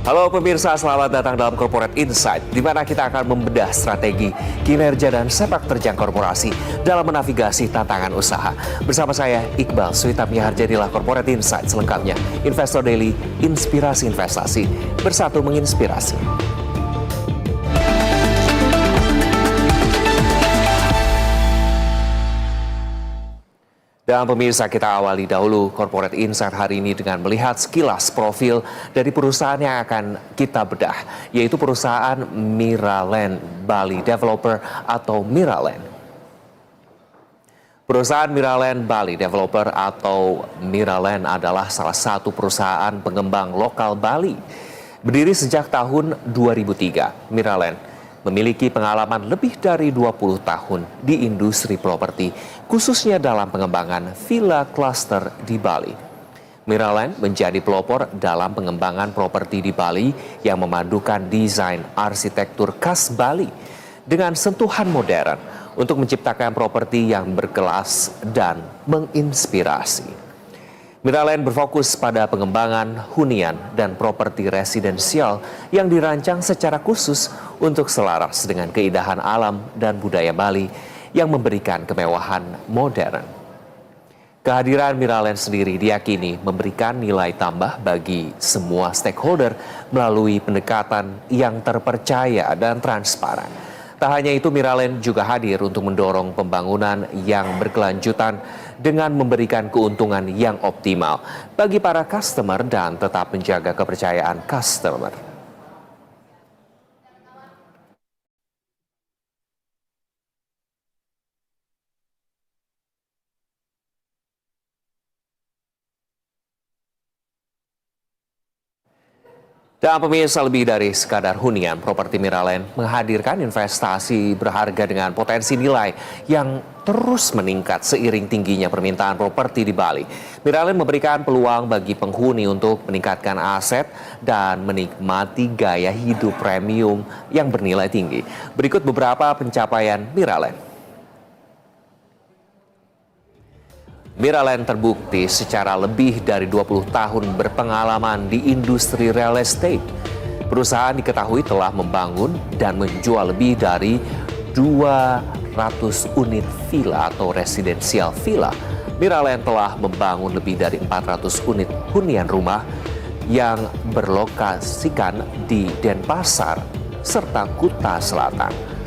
Halo pemirsa, selamat datang dalam Corporate Insight, di mana kita akan membedah strategi, kinerja, dan sepak terjang korporasi dalam menavigasi tantangan usaha. Bersama saya, Iqbal Suitami Harjadilah Corporate Insight selengkapnya. Investor Daily, inspirasi investasi, bersatu menginspirasi. Dan pemirsa, kita awali dahulu Corporate Insight hari ini dengan melihat sekilas profil dari perusahaan yang akan kita bedah, yaitu perusahaan Miraland Bali Developer atau Miraland. Perusahaan Miraland Bali Developer atau Miraland adalah salah satu perusahaan pengembang lokal Bali. Berdiri sejak tahun 2003, Miraland memiliki pengalaman lebih dari 20 tahun di industri properti, khususnya dalam pengembangan villa cluster di Bali. Miraland menjadi pelopor dalam pengembangan properti di Bali yang memadukan desain arsitektur khas Bali dengan sentuhan modern untuk menciptakan properti yang berkelas dan menginspirasi. Miraland berfokus pada pengembangan hunian dan properti residensial yang dirancang secara khusus untuk selaras dengan keindahan alam dan budaya Bali yang memberikan kemewahan modern. Kehadiran Miraland sendiri diyakini memberikan nilai tambah bagi semua stakeholder melalui pendekatan yang terpercaya dan transparan. Tak hanya itu, Miraland juga hadir untuk mendorong pembangunan yang berkelanjutan dengan memberikan keuntungan yang optimal bagi para customer dan tetap menjaga kepercayaan customer. Dan pemirsa, lebih dari sekadar hunian, properti Miraland menghadirkan investasi berharga dengan potensi nilai yang terus meningkat seiring tingginya permintaan properti di Bali. Miraland memberikan peluang bagi penghuni untuk meningkatkan aset dan menikmati gaya hidup premium yang bernilai tinggi. Berikut beberapa pencapaian Miraland. Miraland terbukti secara lebih dari 20 tahun berpengalaman di industri real estate. Perusahaan diketahui telah membangun dan menjual lebih dari 200 unit villa atau residensial villa. Miraland telah membangun lebih dari 400 unit hunian rumah yang berlokasikan di Denpasar serta Kuta Selatan.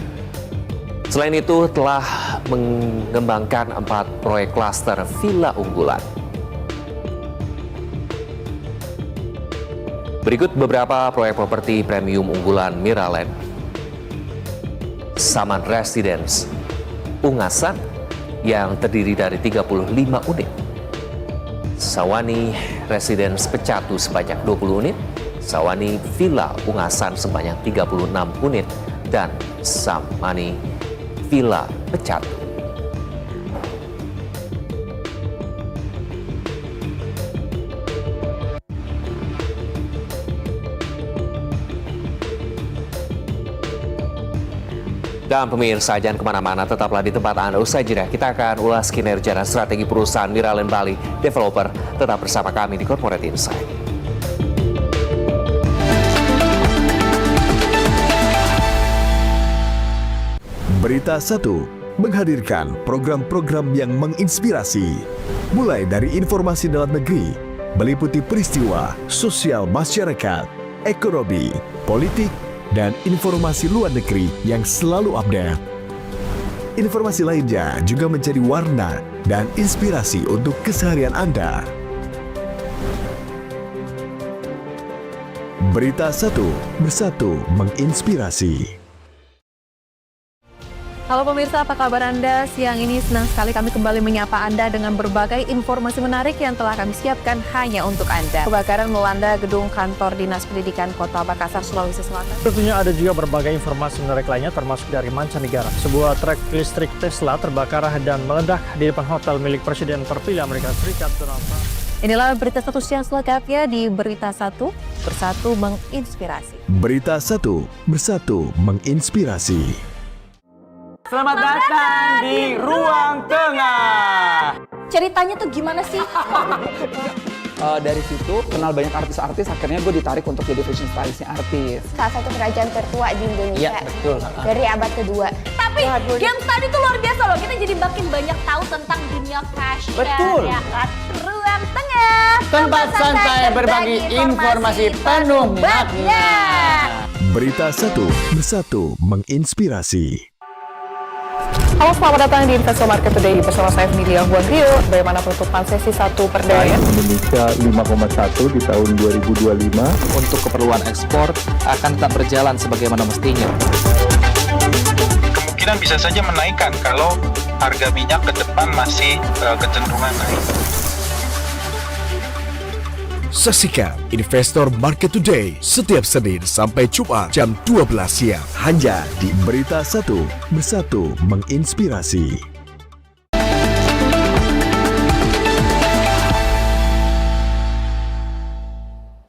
Selain itu, telah mengembangkan 4 proyek klaster villa unggulan. Berikut beberapa proyek properti premium unggulan Miraland. Saman Residence Ungasan yang terdiri dari 35 unit. Sawani Residence Pecatu sebanyak 20 unit. Sawani Villa Ungasan sebanyak 36 unit. Dan Samani Villa Pecatu. Dan pemirsa, jangan kemana-mana, tetaplah di tempat Anda. Usai jeda, kita akan ulas kinerja dan strategi perusahaan Miraland Bali Developer. Tetap bersama kami di Corporate Insight. Berita 1 menghadirkan program-program yang menginspirasi. Mulai dari informasi dalam negeri, meliputi peristiwa sosial masyarakat, ekonomi, politik, dan informasi luar negeri yang selalu update. Informasi lainnya juga menjadi warna dan inspirasi untuk keseharian Anda. Berita 1, bersatu menginspirasi. Halo pemirsa, apa kabar Anda? Siang ini senang sekali kami kembali menyapa Anda dengan berbagai informasi menarik yang telah kami siapkan hanya untuk Anda. Kebakaran melanda gedung kantor Dinas Pendidikan Kota Makassar, Sulawesi Selatan. Tentunya ada juga berbagai informasi menarik lainnya termasuk dari mancanegara. Sebuah truk listrik Tesla terbakar dan meledak di depan hotel milik Presiden terpilih Amerika Serikat Donald Trump. Inilah berita satu siang selengkapnya di Berita 1, Bersatu Menginspirasi. Berita 1, Bersatu Menginspirasi. Selamat datang di Ruang Tengah. Ceritanya tuh gimana sih? Dari situ kenal banyak artis-artis, akhirnya gue ditarik untuk jadi fashion stylistnya artis. Salah satu kerajaan tertua di Indonesia. Iya, betul. Dari abad kedua. Tapi games tadi tuh luar biasa loh. Kita jadi makin banyak tahu tentang dunia fashion. Betul. Ya kan? Ruang tengah. Tempat santai berbagi informasi penuh makna. Berita 1 Bersatu menginspirasi. Halo, selamat datang di Investor Market Today bersama saya Media Huan Rio. Bagaimana penutupan sesi 1 perdana? Indonesia 5,1 di tahun 2025. Untuk keperluan ekspor akan tetap berjalan sebagaimana mestinya. Kemungkinan bisa saja menaikkan kalau harga minyak ke depan masih kecenderungan naik. Saksikan Investor Market Today setiap Senin sampai Jumat jam 12 siang hanya di Berita 1 Bersatu menginspirasi.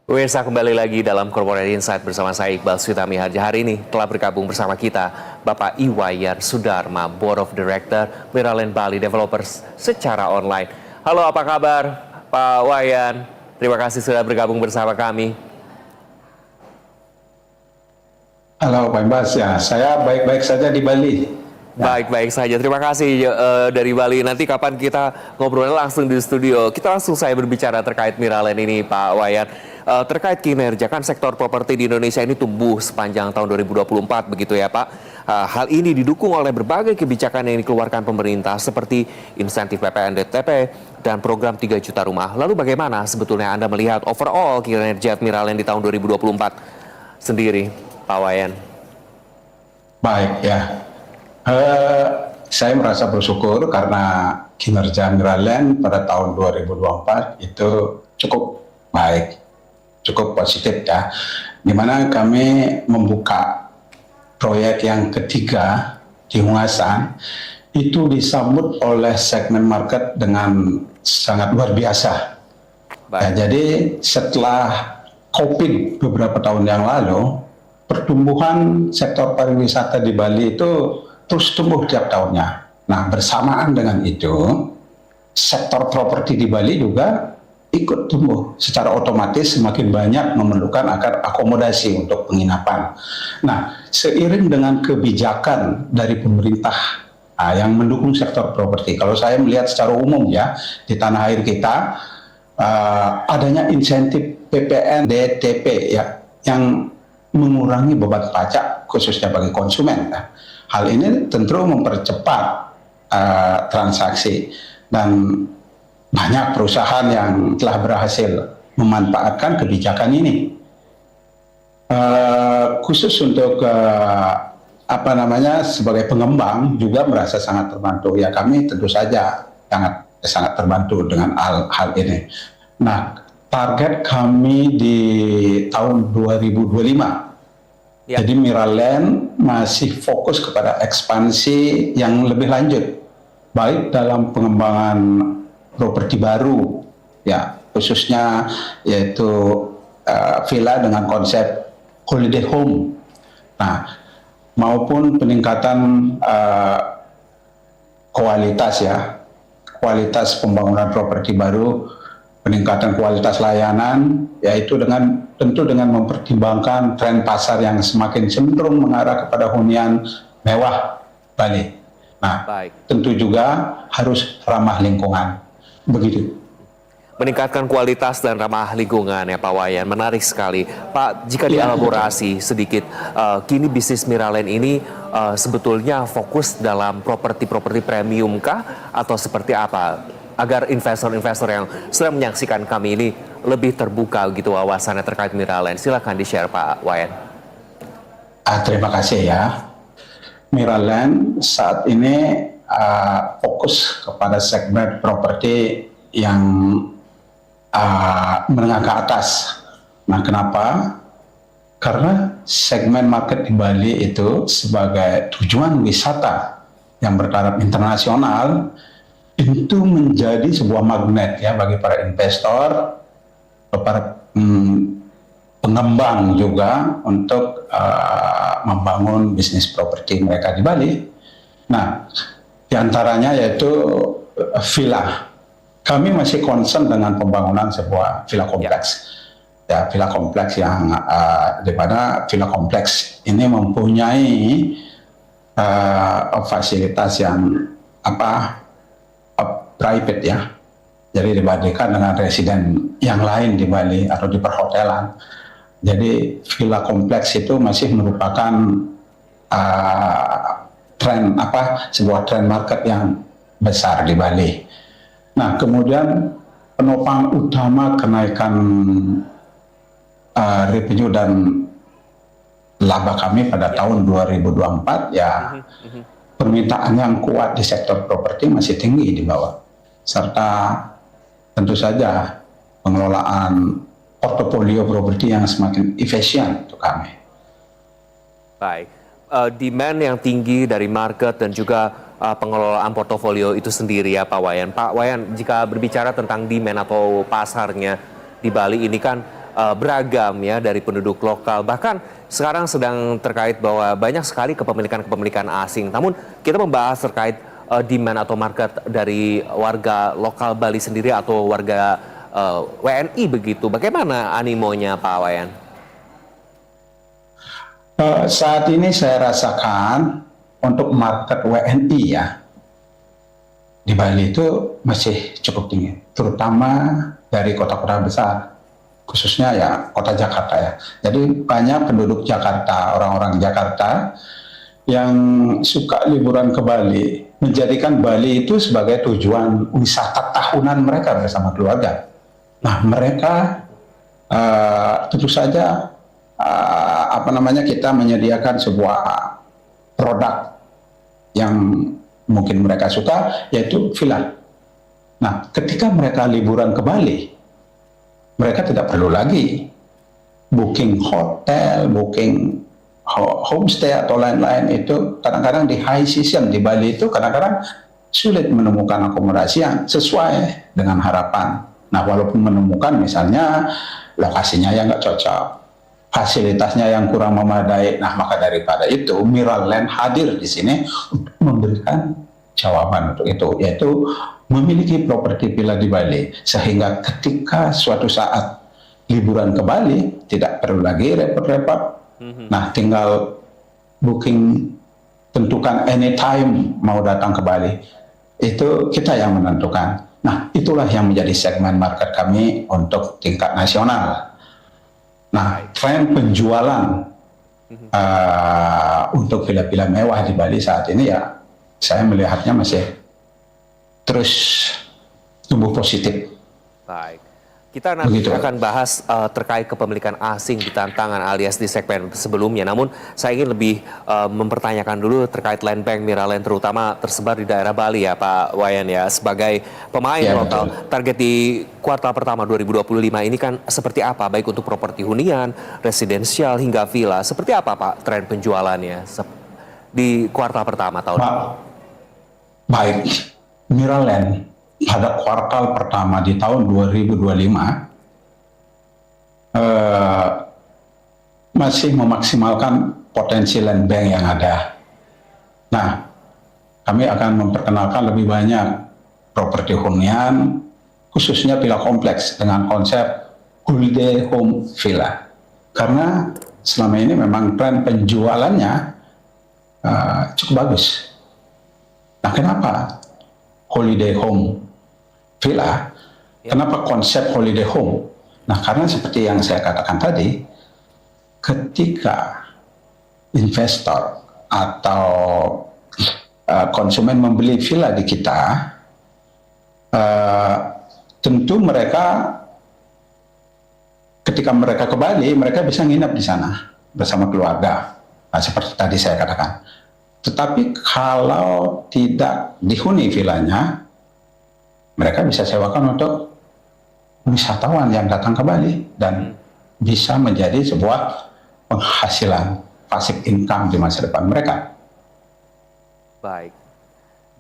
Pemirsa, kembali lagi dalam Corporate Insight bersama saya Iqbal Switami Harja. Hari ini telah bergabung bersama kita Bapak Iwayan Sudarma, Board of Director Miraland Bali Developers secara online. Halo, apa kabar Pak Wayan? Terima kasih sudah bergabung bersama kami. Halo Pak Ibas, ya saya baik-baik saja di Bali. Baik-baik saja, terima kasih dari Bali. Nanti kapan kita ngobrol langsung di studio, kita langsung saya berbicara terkait Miraland ini Pak Wayan. Terkait kinerja, kan sektor properti di Indonesia ini tumbuh sepanjang tahun 2024 begitu ya Pak. Hal ini didukung oleh berbagai kebijakan yang dikeluarkan pemerintah seperti insentif PPN DTP dan program 3 juta rumah. Lalu bagaimana sebetulnya Anda melihat overall kinerja Miraland di tahun 2024 sendiri Pak Wayan? Baik ya, saya merasa bersyukur karena kinerja Miraland pada tahun 2024 itu cukup baik, cukup positif ya. Dimana kami membuka proyek yang ketiga di Hungasan itu disambut oleh segmen market dengan sangat luar biasa. Ya, jadi setelah COVID beberapa tahun yang lalu, pertumbuhan sektor pariwisata di Bali itu terus tumbuh tiap tahunnya. Nah, bersamaan dengan itu, sektor properti di Bali juga ikut tumbuh secara otomatis, semakin banyak memerlukan akomodasi untuk penginapan. Nah, seiring dengan kebijakan dari pemerintah yang mendukung sektor properti, kalau saya melihat secara umum ya di tanah air kita adanya insentif PPN DTP ya yang mengurangi beban pajak khususnya bagi konsumen. Nah, hal ini tentu mempercepat transaksi dan banyak perusahaan yang telah berhasil memanfaatkan kebijakan ini. Khusus untuk sebagai pengembang juga merasa sangat terbantu. Ya, kami tentu saja sangat terbantu dengan hal ini. Nah, target kami di tahun 2025. Ya. Jadi Miraland masih fokus kepada ekspansi yang lebih lanjut, baik dalam pengembangan properti baru, ya khususnya yaitu villa dengan konsep holiday home. Nah, maupun peningkatan kualitas ya, kualitas pembangunan properti baru, peningkatan kualitas layanan, yaitu tentu dengan mempertimbangkan tren pasar yang semakin cenderung mengarah kepada hunian mewah Bali. Nah, tentu juga harus ramah lingkungan. Begitu. Meningkatkan kualitas dan ramah lingkungan ya Pak Wayan, menarik sekali. Pak, jika dielaborasi sedikit, kini bisnis Miraland ini sebetulnya fokus dalam properti premium kah atau seperti apa? Agar investor-investor yang sedang menyaksikan kami ini lebih terbuka gitu wawasannya terkait Miraland. Silakan di-share Pak Wayan. Terima kasih ya. Miraland saat ini fokus kepada segmen properti yang menengah ke atas. Nah, kenapa? Karena segmen market di Bali itu sebagai tujuan wisata yang bertaraf internasional itu menjadi sebuah magnet ya bagi para investor, para pengembang juga untuk membangun bisnis properti mereka di Bali. Nah, di antaranya yaitu villa kami masih concern dengan pembangunan sebuah villa kompleks. Ya, villa kompleks yang di mana villa kompleks ini mempunyai fasilitas yang private ya. Jadi dibandingkan dengan residen yang lain di Bali atau di perhotelan. Jadi villa kompleks itu masih merupakan sebuah tren market yang besar di Bali. Nah, kemudian penopang utama kenaikan revenue dan laba kami pada tahun 2024 ya permintaan yang kuat di sektor properti masih tinggi di bawah, serta tentu saja pengelolaan portofolio properti yang semakin efisien untuk kami. Baik, demand yang tinggi dari market dan juga pengelolaan portofolio itu sendiri ya Pak Wayan. Pak Wayan, jika berbicara tentang demand atau pasarnya di Bali ini kan beragam ya dari penduduk lokal. Bahkan sekarang sedang terkait bahwa banyak sekali kepemilikan asing. Namun kita membahas terkait demand atau market dari warga lokal Bali sendiri atau warga WNI begitu. Bagaimana animonya Pak Wayan? Saat ini saya rasakan untuk market WNI ya di Bali itu masih cukup tinggi, terutama dari kota-kota besar, khususnya ya kota Jakarta ya. Jadi banyak penduduk Jakarta, orang-orang Jakarta yang suka liburan ke Bali, menjadikan Bali itu sebagai tujuan wisata tahunan mereka bersama keluarga. Nah, mereka tentu saja kita menyediakan sebuah produk yang mungkin mereka suka, yaitu villa. Nah, ketika mereka liburan ke Bali, mereka tidak perlu lagi booking hotel, booking homestay atau lain-lain. Itu kadang-kadang di high season di Bali itu kadang-kadang sulit menemukan akomodasi yang sesuai dengan harapan. Nah, walaupun menemukan misalnya lokasinya yang nggak cocok, fasilitasnya yang kurang memadai. Nah, maka daripada itu Miraland hadir di sini untuk memberikan jawaban untuk itu, yaitu memiliki properti villa di Bali, sehingga ketika suatu saat liburan ke Bali tidak perlu lagi repot-repot. Nah, tinggal booking, tentukan anytime mau datang ke Bali. Itu kita yang menentukan. Nah, itulah yang menjadi segmen market kami untuk tingkat nasional. Nah, tren penjualan untuk villa-villa mewah di Bali saat ini ya, saya melihatnya masih terus tumbuh positif. Baik, kita nanti akan bahas terkait kepemilikan asing di tantangan alias di segmen sebelumnya. Namun saya ingin lebih mempertanyakan dulu terkait land bank Miraland, terutama tersebar di daerah Bali ya Pak Wayan ya. Sebagai pemain lokal, target di kuartal pertama 2025 ini kan seperti apa? Baik untuk properti hunian, residensial hingga villa. Seperti apa Pak tren penjualannya di kuartal pertama tahun ini? Baik, Miraland pada kuartal pertama di tahun 2025 masih memaksimalkan potensi land bank yang ada. Nah, kami akan memperkenalkan lebih banyak properti hunian, khususnya villa kompleks dengan konsep holiday home villa. Karena selama ini memang tren penjualannya cukup bagus. Nah, kenapa holiday home villa? Kenapa konsep holiday home? Nah, karena seperti yang saya katakan tadi, ketika investor atau konsumen membeli villa di kita, tentu mereka ketika mereka ke Bali, mereka bisa nginap di sana bersama keluarga. Nah, seperti tadi saya katakan. Tetapi kalau tidak dihuni villanya, mereka bisa sewakan untuk wisatawan yang datang ke Bali dan bisa menjadi sebuah penghasilan passive income di masa depan mereka. Baik.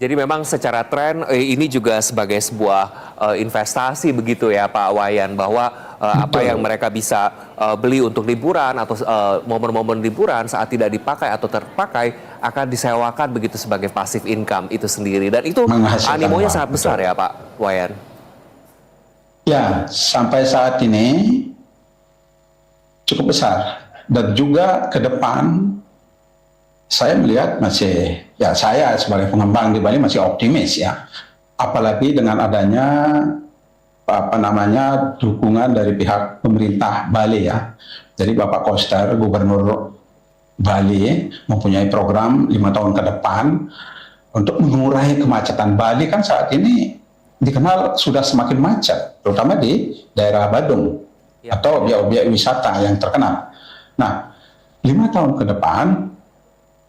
Jadi memang secara tren ini juga sebagai sebuah investasi begitu ya Pak Wayan, bahwa apa yang mereka bisa beli untuk liburan atau momen-momen liburan saat tidak dipakai atau terpakai akan disewakan begitu sebagai passive income itu sendiri, dan itu animonya sangat besar ya Pak Wayan. Ya, sampai saat ini cukup besar. Dan juga ke depan saya melihat masih, ya saya sebagai pengembang di Bali masih optimis ya. Apalagi dengan adanya dukungan dari pihak pemerintah Bali ya. Jadi Bapak Koster, Gubernur Bali mempunyai program 5 tahun ke depan untuk mengurai kemacetan. Bali kan saat ini dikenal sudah semakin macet, terutama di daerah Badung atau objek-objek wisata yang terkenal. Nah, 5 tahun ke depan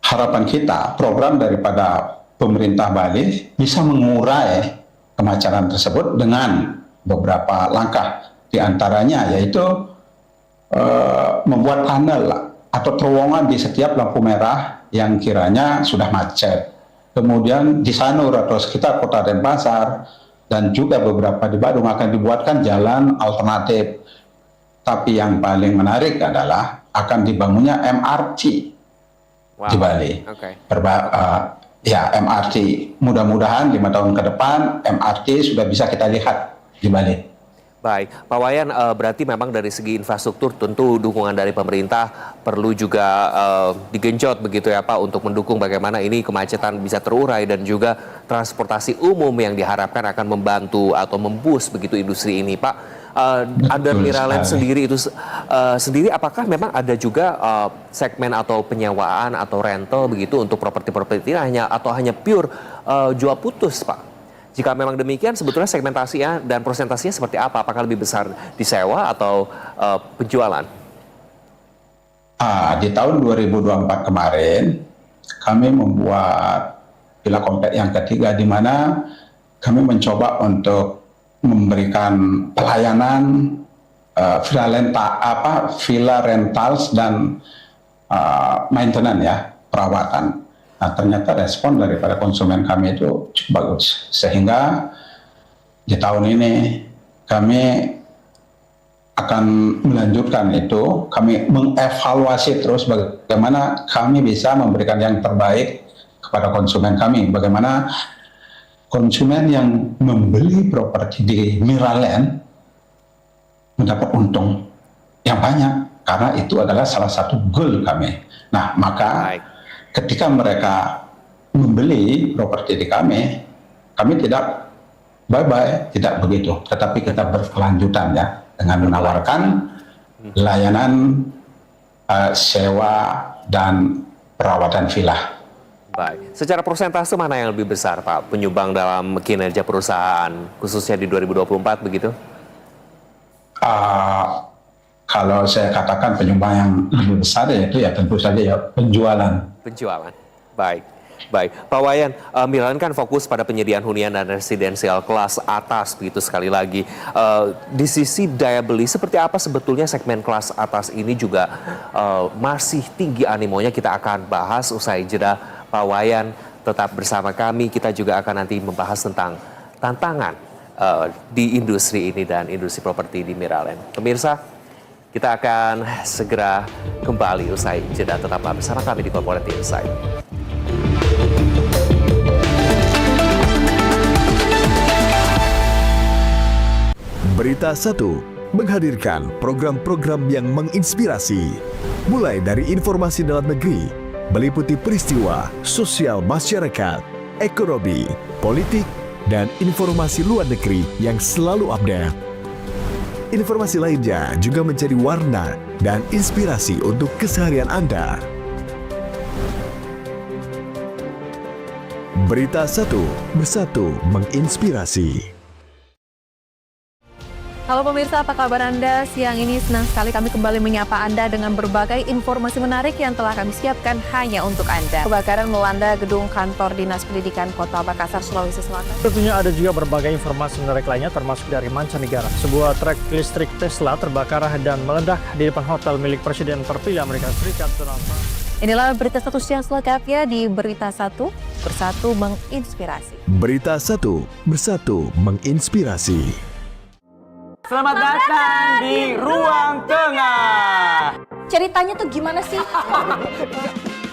harapan kita program daripada pemerintah Bali bisa mengurai kemacetan tersebut dengan beberapa langkah, diantaranya yaitu membuat tunnel atau terowongan di setiap lampu merah yang kiranya sudah macet. Kemudian di Sanur atau sekitar kota Denpasar dan juga beberapa di Badung akan dibuatkan jalan alternatif. Tapi yang paling menarik adalah akan dibangunnya MRT di Bali. Ya, MRT. Mudah-mudahan 5 tahun ke depan MRT sudah bisa kita lihat di Bali. Baik, Pak Wayan, berarti memang dari segi infrastruktur tentu dukungan dari pemerintah perlu juga digenjot begitu ya Pak untuk mendukung bagaimana ini kemacetan bisa terurai dan juga transportasi umum yang diharapkan akan membantu atau memboost begitu industri ini Pak. Under Miraland sendiri itu sendiri apakah memang ada juga segmen atau penyewaan atau rental begitu untuk properti-properti ini hanya pure jual putus Pak? Jika memang demikian, sebetulnya segmentasinya dan prosentasinya seperti apa? Apakah lebih besar disewa atau penjualan? Di tahun 2024 kemarin, kami membuat villa komplek yang ketiga, di mana kami mencoba untuk memberikan pelayanan villa rentals dan maintenance ya, perawatan. Nah, ternyata respon daripada konsumen kami itu cukup bagus. Sehingga di tahun ini kami akan melanjutkan itu. Kami mengevaluasi terus bagaimana kami bisa memberikan yang terbaik kepada konsumen kami. Bagaimana konsumen yang membeli properti di Miraland mendapat untung yang banyak. Karena itu adalah salah satu goal kami. Nah, maka ketika mereka membeli properti di kami tidak bye-bye, tidak begitu. Tetapi kita berkelanjutan ya, dengan menawarkan layanan sewa dan perawatan villa. Baik, secara persentase mana yang lebih besar Pak penyumbang dalam kinerja perusahaan, khususnya di 2024 begitu? Kalau saya katakan penyumbang yang lebih besar yaitu ya tentu saja ya penjualan. Baik. Pak Wayan, Miraland kan fokus pada penyediaan hunian dan residensial kelas atas begitu sekali lagi. Di sisi daya beli, seperti apa sebetulnya segmen kelas atas ini juga masih tinggi animonya? Kita akan bahas usai jeda. Pak Wayan tetap bersama kami, kita juga akan nanti membahas tentang tantangan di industri ini dan industri properti di Miraland. Pemirsa, kita akan segera kembali usai jeda. Tetaplah bersama kami di Corporate Insight. Berita 1 menghadirkan program-program yang menginspirasi. Mulai dari informasi dalam negeri, meliputi peristiwa sosial masyarakat, ekonomi, politik, dan informasi luar negeri yang selalu update. Informasi lainnya juga menjadi warna dan inspirasi untuk keseharian Anda. Berita 1 bersatu menginspirasi. Halo pemirsa, apa kabar Anda? Siang ini senang sekali kami kembali menyapa Anda dengan berbagai informasi menarik yang telah kami siapkan hanya untuk Anda. Kebakaran melanda gedung kantor Dinas Pendidikan Kota Makassar, Sulawesi Selatan. Tentunya ada juga berbagai informasi menarik lainnya termasuk dari mancanegara. Sebuah truk listrik Tesla terbakar dan meledak di depan hotel milik Presiden terpilih Amerika Serikat Donald Trump. Inilah berita 1 siang selengkapnya di Berita 1 Bersatu Menginspirasi. Berita 1 Bersatu Menginspirasi. Selamat datang di Ruang Tengah. Ceritanya tuh gimana sih?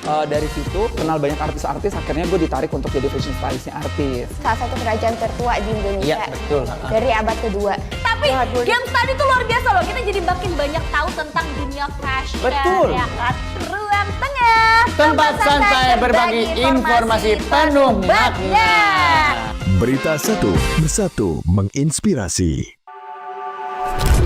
Dari situ kenal banyak artis-artis, akhirnya gue ditarik untuk jadi fashion stylistnya artis. Salah satu kerajaan tertua di Indonesia. Iya, betul. Dari abad kedua. Tapi Tapi games tadi tuh luar biasa loh. Kita jadi makin banyak tahu tentang dunia fashion. Betul. Ya kan? Ruang tengah. Tempat santai berbagi informasi penuh makna. Berita 1 Bersatu menginspirasi.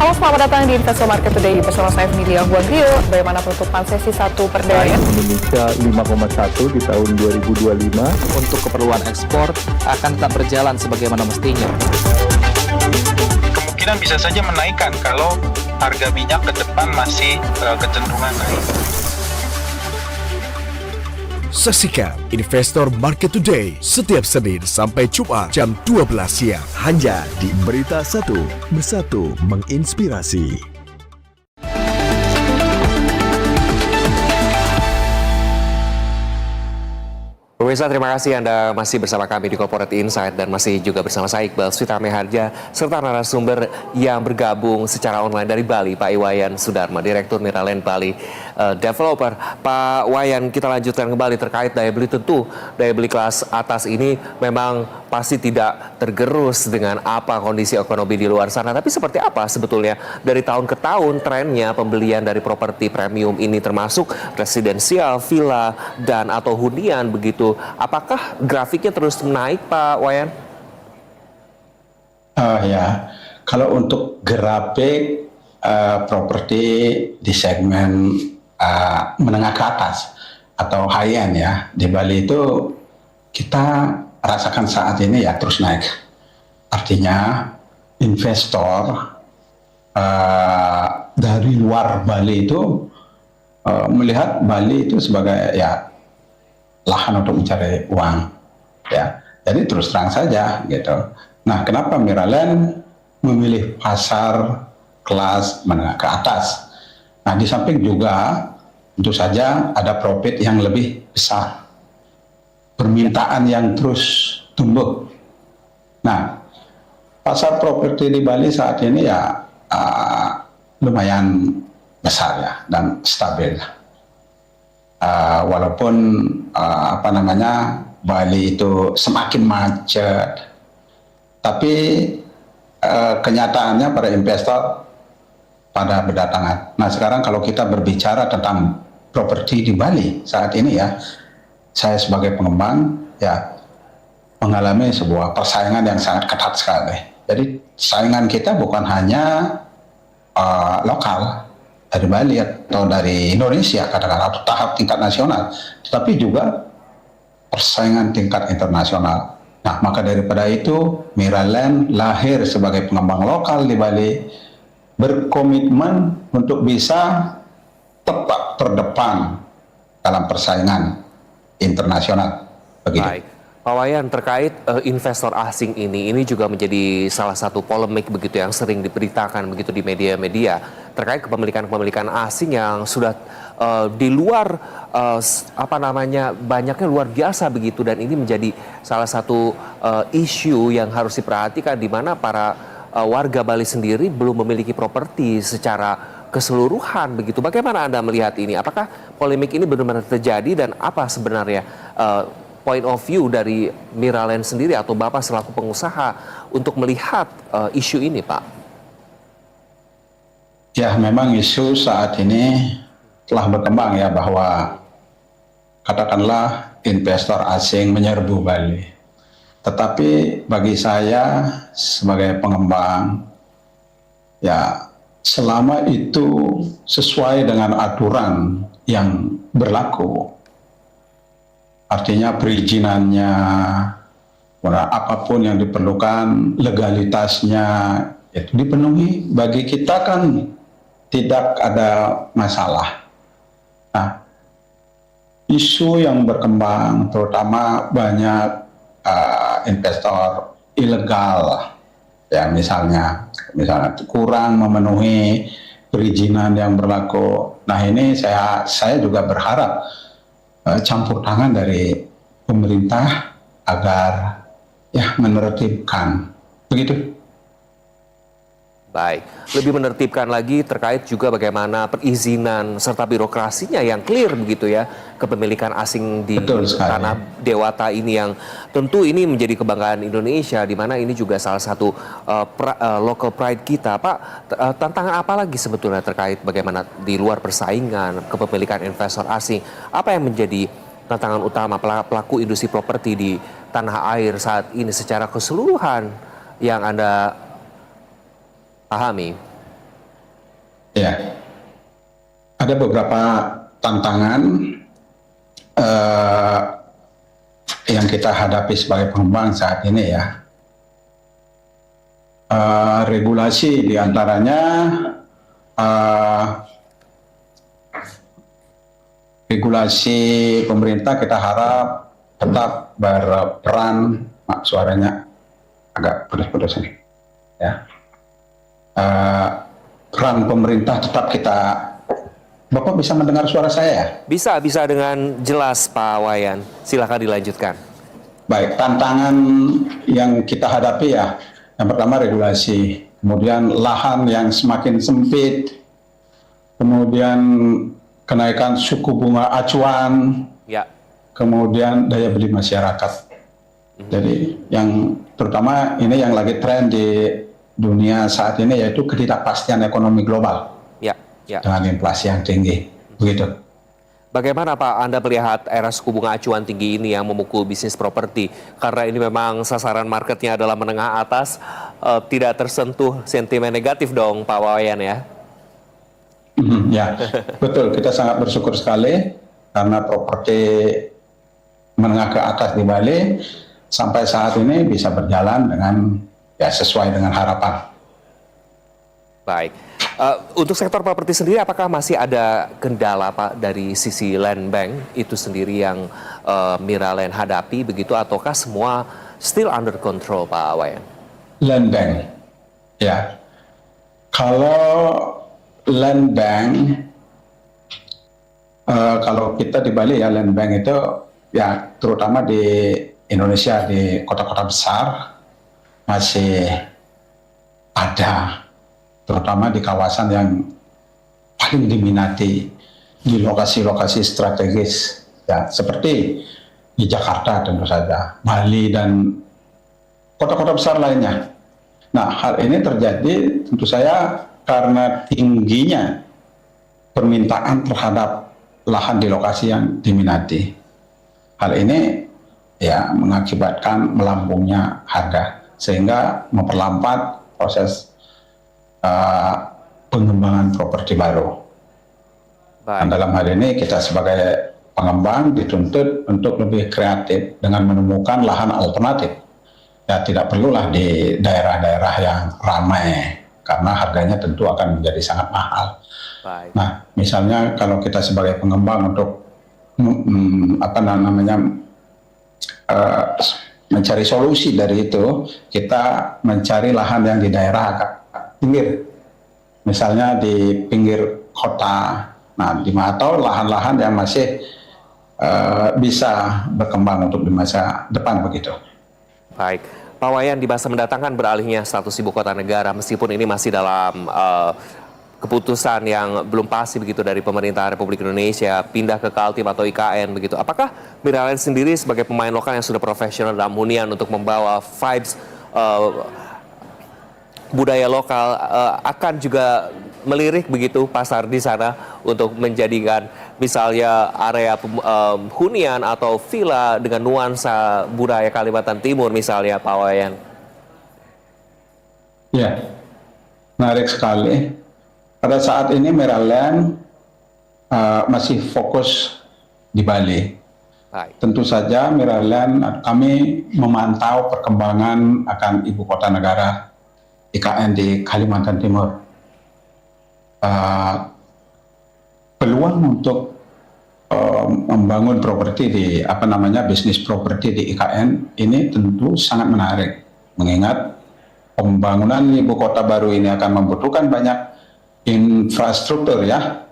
Halo, selamat datang di Investor Market Today bersama saya Emilia Huagrio. Bagaimana penutupan sesi 1 perdana? Indonesia 5,1 di tahun 2025. Untuk keperluan ekspor akan tetap berjalan sebagaimana mestinya. Kemungkinan bisa saja menaikkan kalau harga minyak ke depan masih kecenderungan naik. Saksikan Investor Market Today setiap Senin sampai Jumat jam 12 siang hanya di Berita 1 Bersatu menginspirasi. Pemirsa, terima kasih Anda masih bersama kami di Corporate Insight dan masih juga bersama saya Iqbal Switame Harja serta narasumber yang bergabung secara online dari Bali, Pak Iwayan Sudarma, Direktur Miraland Bali Developer. Pak Wayan, kita lanjutkan kembali terkait daya beli. Tentu daya beli kelas atas ini memang pasti tidak tergerus dengan apa kondisi ekonomi di luar sana. Tapi seperti apa sebetulnya dari tahun ke tahun trennya pembelian dari properti premium ini, termasuk residensial, villa, dan atau hunian begitu. Apakah grafiknya terus menaik, Pak Wayan? Ya, kalau untuk grafik properti di segmen menengah ke atas atau high end ya di Bali itu kita rasakan saat ini ya terus naik. Artinya investor dari luar Bali itu melihat Bali itu sebagai ya lahan untuk mencari uang ya. Jadi terus terang saja gitu. Nah, kenapa Miraland memilih pasar kelas menengah ke atas? Nah, di samping juga tentu saja ada profit yang lebih besar, permintaan yang terus tumbuh. Nah, pasar properti di Bali saat ini ya lumayan besar ya dan stabil. Walaupun Bali itu semakin macet, tapi kenyataannya para investor pada berdatangan. Nah, sekarang kalau kita berbicara tentang properti di Bali saat ini ya, saya sebagai pengembang ya mengalami sebuah persaingan yang sangat ketat sekali. Jadi saingan kita bukan hanya lokal dari Bali atau dari Indonesia katakanlah atau tahap tingkat nasional, tetapi juga persaingan tingkat internasional. Nah, maka daripada itu Miraland lahir sebagai pengembang lokal di Bali, berkomitmen untuk bisa tetap terdepan dalam persaingan internasional. Begitu. Baik. Pak Wayan, terkait investor asing ini juga menjadi salah satu polemik begitu yang sering diberitakan begitu di media-media terkait kepemilikan asing yang sudah di luar banyaknya luar biasa begitu, dan ini menjadi salah satu isu yang harus diperhatikan di mana para warga Bali sendiri belum memiliki properti secara keseluruhan begitu. Bagaimana Anda melihat ini? Apakah polemik ini benar-benar terjadi dan apa sebenarnya point of view dari Miraland sendiri atau Bapak selaku pengusaha untuk melihat isu ini, Pak? Ya, memang isu saat ini telah berkembang ya bahwa katakanlah investor asing menyerbu Bali. Tetapi bagi saya sebagai pengembang ya selama itu sesuai dengan aturan yang berlaku, artinya perizinannya, apapun yang diperlukan, legalitasnya itu dipenuhi, bagi kita kan tidak ada masalah. Nah, isu yang berkembang terutama banyak investor ilegal ya, misalnya kurang memenuhi perizinan yang berlaku. Nah, ini saya juga berharap campur tangan dari pemerintah agar ya menertibkan begitu. Baik, lebih menertibkan lagi terkait juga bagaimana perizinan serta birokrasinya yang clear begitu ya, kepemilikan asing di tanah Dewata ini yang tentu ini menjadi kebanggaan Indonesia, di mana ini juga salah satu local pride kita. Pak, tantangan apa lagi sebetulnya terkait bagaimana di luar persaingan, kepemilikan investor asing, apa yang menjadi tantangan utama pelaku industri properti di tanah air saat ini secara keseluruhan yang Anda pahami? Ya, ada beberapa tantangan yang kita hadapi sebagai pengembang saat ini ya. Regulasi diantaranya regulasi pemerintah kita harap tetap berperan. Suaranya agak putus-putus ini ya. Peran pemerintah tetap kita. Bapak bisa mendengar suara saya ya? Bisa dengan jelas Pak Wayan. Silakan dilanjutkan. Baik, tantangan yang kita hadapi ya, yang pertama regulasi, kemudian lahan yang semakin sempit, kemudian kenaikan suku bunga acuan, ya, kemudian daya beli masyarakat. Jadi yang terutama ini yang lagi tren di dunia saat ini yaitu ketidakpastian ekonomi global dengan inflasi yang tinggi, begitu. Bagaimana Pak Anda melihat era suku bunga acuan tinggi ini yang memukul bisnis properti? Karena ini memang sasaran marketnya adalah menengah atas, tidak tersentuh sentimen negatif dong Pak Wayan ya? Ya, betul. Kita sangat bersyukur sekali karena properti menengah ke atas di Bali sampai saat ini bisa berjalan dengan sesuai dengan harapan. Baik, untuk sektor properti sendiri apakah masih ada kendala Pak dari sisi land bank itu sendiri yang Miraland hadapi begitu, ataukah semua still under control Pak Wayan? Land bank, ya. Kalau land bank, kalau kita di Bali ya land bank itu ya terutama di Indonesia di kota-kota besar masih ada, terutama di kawasan yang paling diminati di lokasi-lokasi strategis ya, seperti di Jakarta tentu saja, Bali dan kota-kota besar lainnya. Nah, hal ini terjadi tentu saya karena tingginya permintaan terhadap lahan di lokasi yang diminati. Hal ini ya mengakibatkan melambungnya harga sehingga memperlambat proses pengembangan properti baru. Dan dalam hal ini kita sebagai pengembang dituntut untuk lebih kreatif dengan menemukan lahan alternatif. Ya tidak perlulah di daerah-daerah yang ramai karena harganya tentu akan menjadi sangat mahal. Nah, misalnya kalau kita sebagai pengembang untuk mencari solusi dari itu, kita mencari lahan yang di daerah agak pinggir, misalnya di pinggir kota, atau lahan-lahan yang masih bisa berkembang untuk di masa depan begitu. Baik, Pak Wayan, di masa mendatang kan beralihnya status ibu kota negara, meskipun ini masih dalam keputusan yang belum pasti begitu dari pemerintah Republik Indonesia, pindah ke Kaltim atau IKN begitu. Apakah Miraland sendiri sebagai pemain lokal yang sudah profesional dalam hunian untuk membawa vibes budaya lokal akan juga melirik begitu pasar di sana untuk menjadikan misalnya area hunian atau villa dengan nuansa budaya Kalimantan Timur misalnya, Pak Wayan? Ya, menarik sekali. Pada saat ini Miraland masih fokus di Bali. Tentu saja Miraland kami memantau perkembangan akan ibu kota negara IKN di Kalimantan Timur. Peluang untuk membangun properti di bisnis properti di IKN ini tentu sangat menarik, mengingat pembangunan ibu kota baru ini akan membutuhkan banyak infrastruktur ya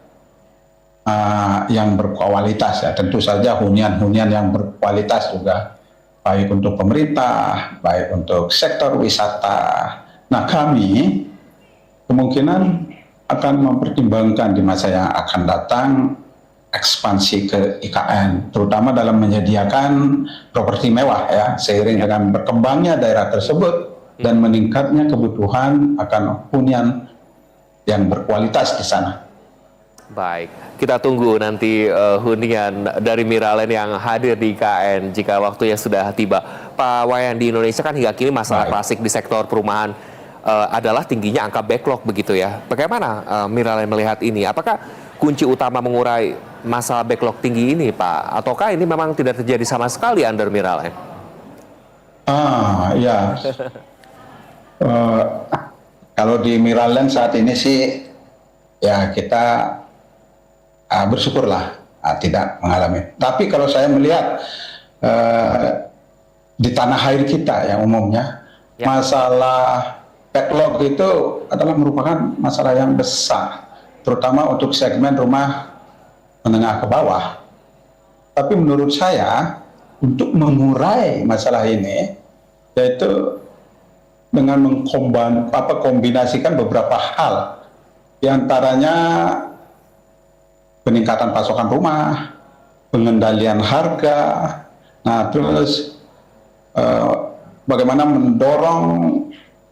yang berkualitas ya, tentu saja hunian-hunian yang berkualitas juga baik untuk pemerintah, baik untuk sektor wisata. Nah, kami kemungkinan akan mempertimbangkan di masa yang akan datang ekspansi ke IKN, terutama dalam menyediakan properti mewah ya, seiring dengan berkembangnya daerah tersebut dan meningkatnya kebutuhan akan hunian yang berkualitas di sana. Baik, kita tunggu nanti hunian dari Miralen yang hadir di IKN jika waktunya sudah tiba. Pak Wayan, di Indonesia kan hingga kini masalah klasik di sektor perumahan adalah tingginya angka backlog begitu ya. Bagaimana Miralen melihat ini? Apakah kunci utama mengurai masalah backlog tinggi ini, Pak? Ataukah ini memang tidak terjadi sama sekali under Miralen? Ya. Kalau di Miralen saat ini sih ya kita bersyukurlah tidak mengalami. Tapi kalau saya melihat di tanah air kita yang umumnya masalah backlog itu adalah merupakan masalah yang besar, terutama untuk segmen rumah menengah ke bawah. Tapi menurut saya untuk mengurai masalah ini yaitu dengan mengkombinasikan beberapa hal, di antaranya peningkatan pasokan rumah, pengendalian harga, nah terus bagaimana mendorong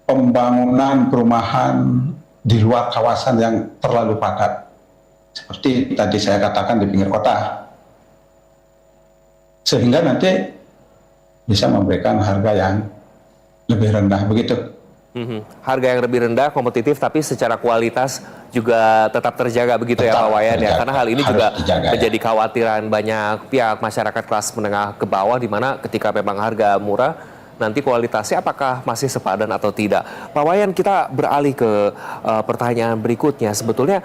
pembangunan perumahan di luar kawasan yang terlalu padat, seperti tadi saya katakan di pinggir kota, sehingga nanti bisa memberikan harga yang lebih rendah begitu. Harga yang lebih rendah, kompetitif, tapi secara kualitas juga tetap terjaga begitu ya Pak Wayan ya. Karena hal ini juga menjadi kekhawatiran banyak pihak masyarakat kelas menengah ke bawah, di mana ketika memang harga murah, nanti kualitasnya apakah masih sepadan atau tidak. Pak Wayan, kita beralih ke pertanyaan berikutnya. Sebetulnya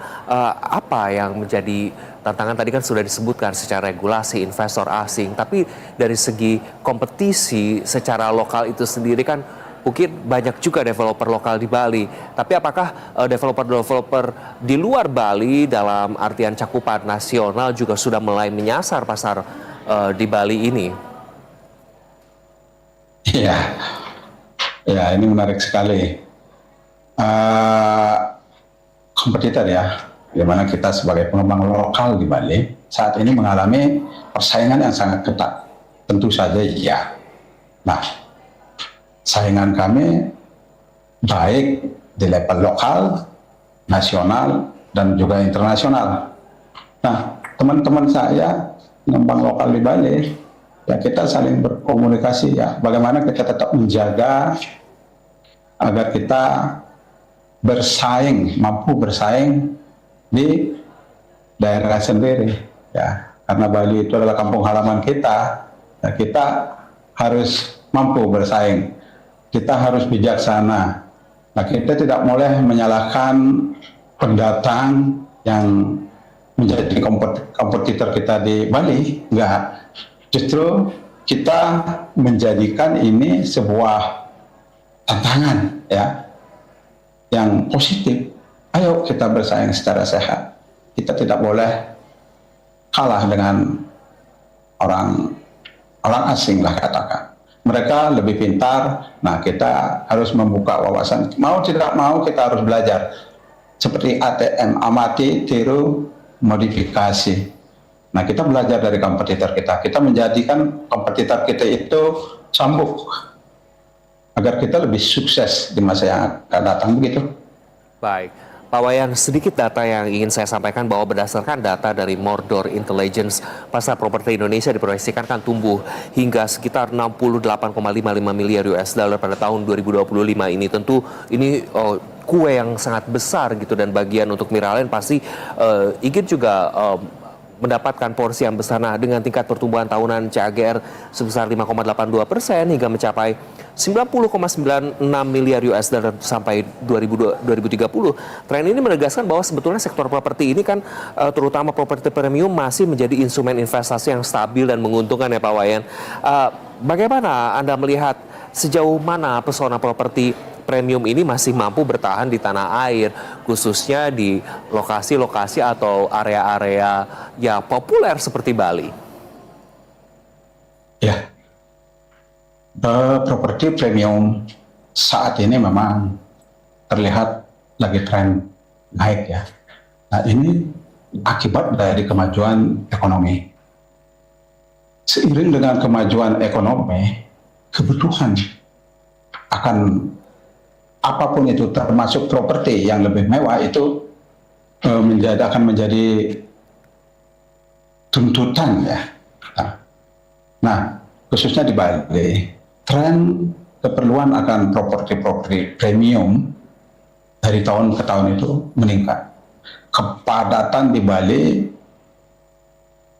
apa yang menjadi tantangan? Tadi kan sudah disebutkan secara regulasi investor asing, tapi dari segi kompetisi secara lokal itu sendiri kan mungkin banyak juga developer lokal di Bali. Tapi apakah developer-developer di luar Bali dalam artian cakupan nasional juga sudah mulai menyasar pasar di Bali ini? Iya, ya ini menarik sekali. Kompetitor ya, di mana kita sebagai pengembang lokal di Bali saat ini mengalami persaingan yang sangat ketat. Tentu saja iya. Nah, saingan kami baik di level lokal, nasional, dan juga internasional. Nah, teman-teman saya pengembang lokal di Bali, ya kita saling berkomunikasi ya, bagaimana kita tetap menjaga agar kita bersaing, mampu bersaing di daerah sendiri ya, karena Bali itu adalah kampung halaman kita, ya kita harus mampu bersaing, kita harus bijaksana. Nah, kita tidak boleh menyalahkan pendatang yang menjadi kompetitor kita di Bali, enggak. Justru kita menjadikan ini sebuah tantangan ya, yang positif. Ayo kita bersaing secara sehat. Kita tidak boleh kalah dengan orang asing lah katakan. Mereka lebih pintar, nah kita harus membuka wawasan. Mau tidak mau kita harus belajar. Seperti ATM, amati, tiru, modifikasi. Nah, kita belajar dari kompetitor kita. Kita menjadikan kompetitor kita itu cambuk agar kita lebih sukses di masa yang akan datang begitu. Baik. Pak Wayan, sedikit data yang ingin saya sampaikan bahwa berdasarkan data dari Mordor Intelligence, pasar properti Indonesia diproyeksikan akan tumbuh hingga sekitar 68,55 miliar US dollar pada tahun 2025 ini. Tentu ini kue yang sangat besar gitu, dan bagian untuk Miralen pasti ingin juga mendapatkan porsi yang besar. Nah, dengan tingkat pertumbuhan tahunan CAGR sebesar 5,82% hingga mencapai 90,96 miliar US dollar sampai 2030. Tren ini menegaskan bahwa sebetulnya sektor properti ini kan terutama properti premium masih menjadi instrumen investasi yang stabil dan menguntungkan ya Pak Wayan. Bagaimana Anda melihat sejauh mana pesona properti premium ini masih mampu bertahan di tanah air, khususnya di lokasi-lokasi atau area-area yang populer seperti Bali? Ya, properti premium saat ini memang terlihat lagi tren naik ya. Nah ini akibat dari kemajuan ekonomi. Seiring dengan kemajuan ekonomi, kebutuhan akan apapun itu, termasuk properti yang lebih mewah itu akan menjadi tuntutan ya. Nah, khususnya di Bali, tren keperluan akan properti premium dari tahun ke tahun itu meningkat. Kepadatan di Bali,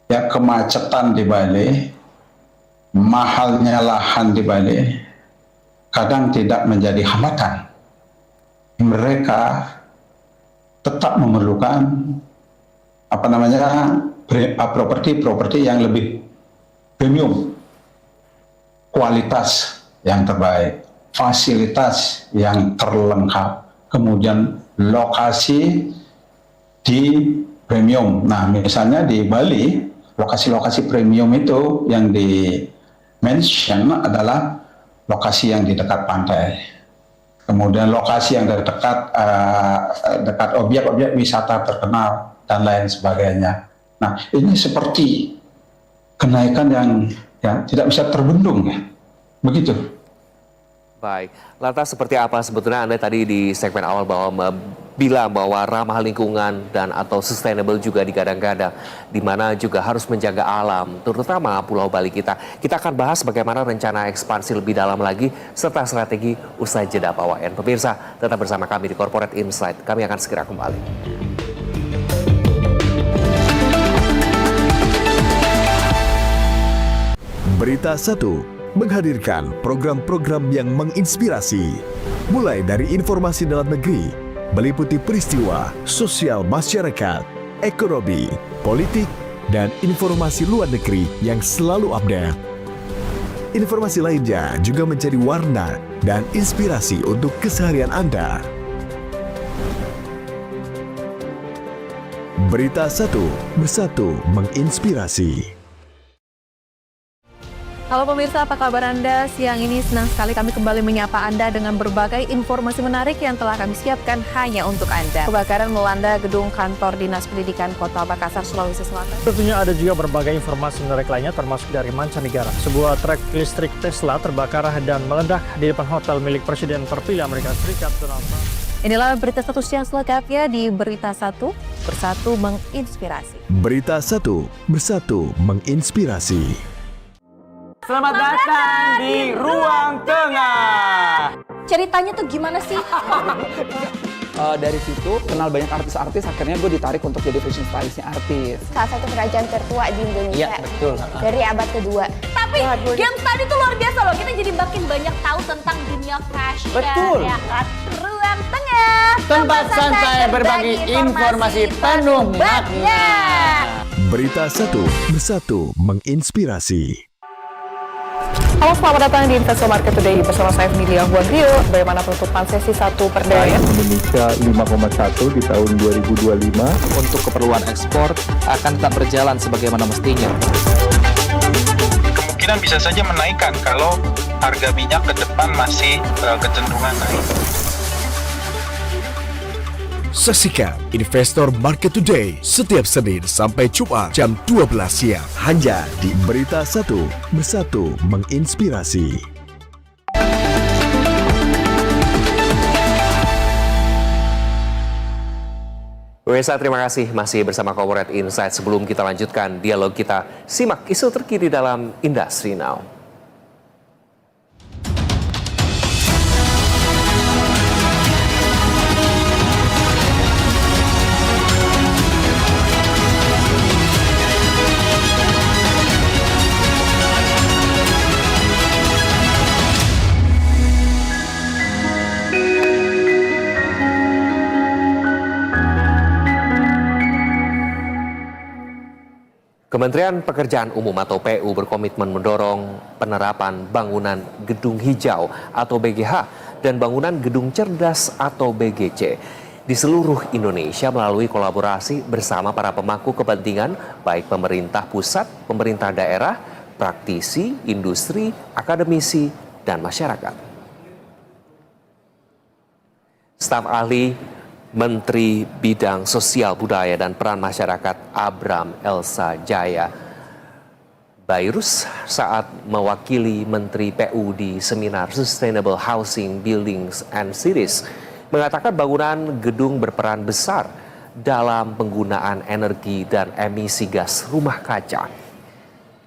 ya kemacetan di Bali, mahalnya lahan di Bali, kadang tidak menjadi hambatan. Mereka tetap memerlukan properti yang lebih premium, kualitas yang terbaik, fasilitas yang terlengkap, kemudian lokasi di premium. Nah, misalnya di Bali, lokasi-lokasi premium itu yang di mention adalah lokasi yang di dekat pantai, kemudian lokasi yang dekat objek-objek wisata terkenal dan lain sebagainya. Nah, ini seperti kenaikan yang ya, tidak bisa terbendung ya, begitu. Baik, lantas seperti apa sebetulnya Anda tadi di segmen awal bilang bahwa ramah lingkungan dan atau sustainable juga digadang-gadang, di mana juga harus menjaga alam, terutama Pulau Bali kita. Kita akan bahas bagaimana rencana ekspansi lebih dalam lagi serta strategi usai jeda Pak Wayan. Pemirsa, tetap bersama kami di Corporate Insight. Kami akan segera kembali. Berita 1 menghadirkan program-program yang menginspirasi, mulai dari informasi dalam negeri, meliputi peristiwa sosial masyarakat, ekonomi, politik, dan informasi luar negeri yang selalu update. Informasi lainnya juga menjadi warna dan inspirasi untuk keseharian Anda. Berita 1 bersatu menginspirasi. Halo pemirsa, apa kabar Anda? Siang ini senang sekali kami kembali menyapa Anda dengan berbagai informasi menarik yang telah kami siapkan hanya untuk Anda. Kebakaran melanda gedung kantor Dinas Pendidikan Kota Makassar, Sulawesi Selatan. Tentunya ada juga berbagai informasi menarik lainnya termasuk dari mancanegara. Sebuah truk listrik Tesla terbakar dan meledak di depan hotel milik Presiden terpilih Amerika Serikat Donald Trump. Inilah berita satu siang selengkapnya di Berita 1 Bersatu Menginspirasi. Berita 1 Bersatu Menginspirasi. Selamat datang di Ruang Tengah. Ceritanya tuh gimana sih? Dari situ kenal banyak artis-artis, akhirnya gue ditarik untuk jadi fashion stylistnya artis. Salah satu kerajaan tertua di Indonesia. Iya, betul. Dari abad kedua. Tapi games tadi tuh luar biasa loh. Kita jadi makin banyak tahu tentang dunia fashion. Betul. Ya kan? Ruang Tengah. Tempat santai berbagi informasi penuh makna. Berita 1 Bersatu Menginspirasi. Halo, selamat datang di Investor Market Today bersama saya Emilia Huan Rio. Bagaimana penutupan sesi 1 perdana? Indonesia 5,1 di tahun 2025. Untuk keperluan ekspor akan tetap berjalan sebagaimana mestinya. Kemungkinan bisa saja menaikkan kalau harga minyak ke depan masih kecenderungan naik. Saksikan Investor Market Today setiap Senin sampai Jumat jam 12 siang hanya di Berita 1 Bersatu Menginspirasi. Pemirsa, terima kasih masih bersama Corporate Insight. Sebelum kita lanjutkan dialog kita, simak isu terkini dalam Industry Now. Kementerian Pekerjaan Umum atau PU berkomitmen mendorong penerapan bangunan gedung hijau atau BGH dan bangunan gedung cerdas atau BGC di seluruh Indonesia melalui kolaborasi bersama para pemangku kepentingan baik pemerintah pusat, pemerintah daerah, praktisi, industri, akademisi, dan masyarakat. Staf ahli Menteri Bidang Sosial Budaya dan Peran Masyarakat Abram Elsa Jaya Bayrus saat mewakili Menteri PU di seminar Sustainable Housing Buildings and Cities mengatakan bangunan gedung berperan besar dalam penggunaan energi dan emisi gas rumah kaca,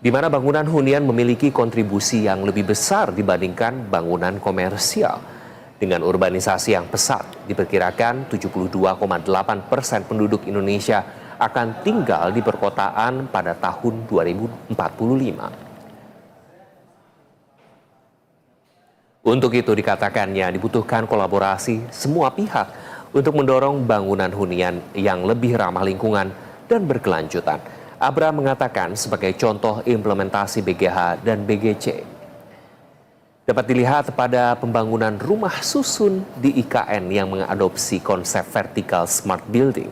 di mana bangunan hunian memiliki kontribusi yang lebih besar dibandingkan bangunan komersial. Dengan urbanisasi yang pesat, diperkirakan 72,8% penduduk Indonesia akan tinggal di perkotaan pada tahun 2045. Untuk itu dikatakannya dibutuhkan kolaborasi semua pihak untuk mendorong bangunan hunian yang lebih ramah lingkungan dan berkelanjutan. Abram mengatakan sebagai contoh implementasi BGH dan BGC dapat dilihat pada pembangunan rumah susun di IKN yang mengadopsi konsep vertical smart building.